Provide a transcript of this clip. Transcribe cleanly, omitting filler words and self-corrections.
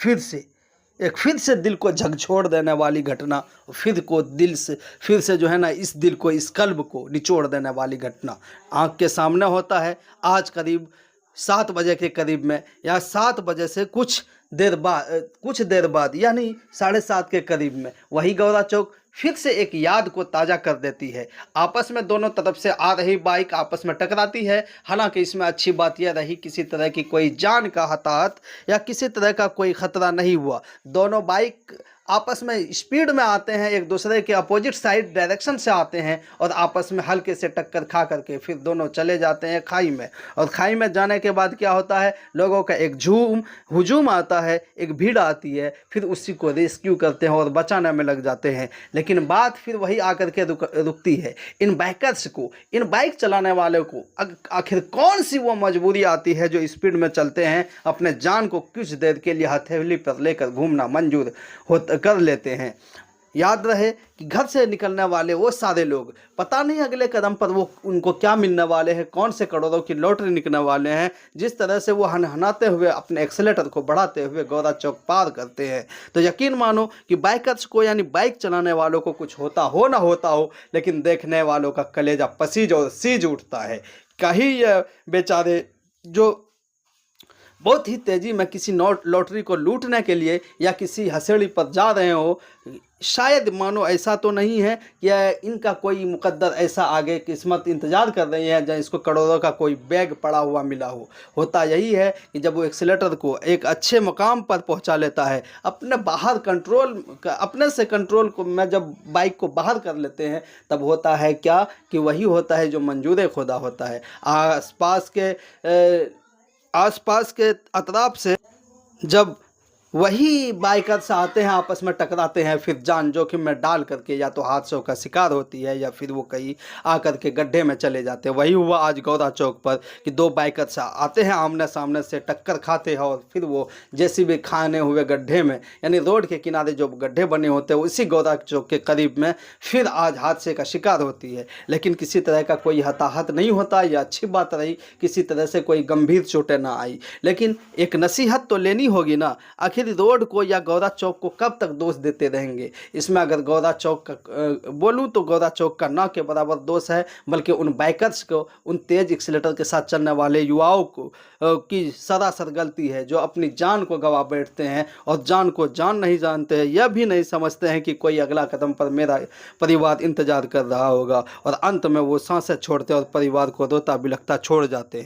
फिर से दिल को झकझोर देने वाली घटना, फिर से जो है ना इस दिल को, इस कल्ब को निचोड़ देने वाली घटना आँख के सामने होता है। आज करीब 7 बजे के करीब में, या 7 बजे से कुछ देर बाद यानी 7:30 के करीब में वही गौरा चौक फिर से एक याद को ताज़ा कर देती है। आपस में दोनों तरफ से आ रही बाइक आपस में टकराती है। हालांकि इसमें अच्छी बात यह रही, किसी तरह की कोई जान का हताहत या किसी तरह का कोई खतरा नहीं हुआ। दोनों बाइक आपस में स्पीड में आते हैं, एक दूसरे के अपोजिट साइड डायरेक्शन से आते हैं और आपस में हल्के से टक्कर खा करके फिर दोनों चले जाते हैं खाई में। और खाई में जाने के बाद क्या होता है, लोगों का एक हुजूम आता है, एक भीड़ आती है, फिर उसी को रेस्क्यू करते हैं और बचाने में लग जाते हैं। लेकिन बात फिर वही आकर के रुकती है। इन बाइकर्स को, इन बाइक चलाने वाले को आखिर कौन सी वो मजबूरी आती है जो स्पीड में चलते हैं, अपने जान को कुछ देर के लिए हथेली पर लेकर घूमना मंजूर कर लेते हैं। याद रहे कि घर से निकलने वाले वो सारे लोग, पता नहीं अगले कदम पर वो उनको क्या मिलने वाले हैं, कौन से करोड़ों की लॉटरी निकलने वाले हैं। जिस तरह से वो हनहनाते हुए अपने एक्सेलेटर को बढ़ाते हुए गौरा चौक पार करते हैं, तो यकीन मानो कि बाइकर्स को, यानी बाइक चलाने वालों को कुछ होता हो ना होता हो, लेकिन देखने वालों का कलेजा पसीज और सीज उठता है। कहीं ये बेचारे जो बहुत ही तेज़ी में किसी लॉटरी को लूटने के लिए या किसी हथेली पर जा रहे हो, शायद मानो ऐसा तो नहीं है कि इनका कोई मुकद्दर ऐसा आगे किस्मत इंतज़ार कर रही है जहाँ इसको करोड़ों का कोई बैग पड़ा हुआ मिला हो। होता यही है कि जब वो एक्सीलेटर को एक अच्छे मुकाम पर पहुंचा लेता है, अपने से कंट्रोल को में जब बाइक को बाहर कर लेते हैं, तब होता है क्या कि वही होता है जो मंजूर खुदा होता है। आसपास के अतराफ से जब वही बाइकर्स आते हैं, आपस में टकराते हैं, फिर जान जोखिम में डाल करके या तो हादसों का शिकार होती है या फिर वो कहीं आकर के गड्ढे में चले जाते हैं। वही हुआ आज गौरा चौक पर कि 2 बाइकर्स आते हैं, आमने सामने से टक्कर खाते हैं और फिर वो जैसे भी खाने हुए गड्ढे में, यानी रोड के किनारे जो गड्ढे बने होते हैं उसी गौरा चौक के करीब में फिर आज हादसे का शिकार होती है। लेकिन किसी तरह का कोई हताहत नहीं होता, यह अच्छी बात रही, किसी तरह से कोई गंभीर चोटें ना आई। लेकिन एक नसीहत तो लेनी होगी ना, आखिर रोड को या गौरा चौक को कब तक दोष देते रहेंगे। इसमें अगर गौरा चौक का बोलूँ तो गौरा चौक का ना के बराबर दोष है, बल्कि उन बाइकर्स को, उन तेज एक्सीलेटर के साथ चलने वाले युवाओं को की सरासर गलती है, जो अपनी जान को गंवा बैठते हैं और जान को जान नहीं जानते हैं, यह भी नहीं समझते हैं कि कोई अगला कदम पर मेरा परिवार इंतजार कर रहा होगा, और अंत में वो सांसें छोड़ते और परिवार को रोता बिलखता छोड़ जाते हैं।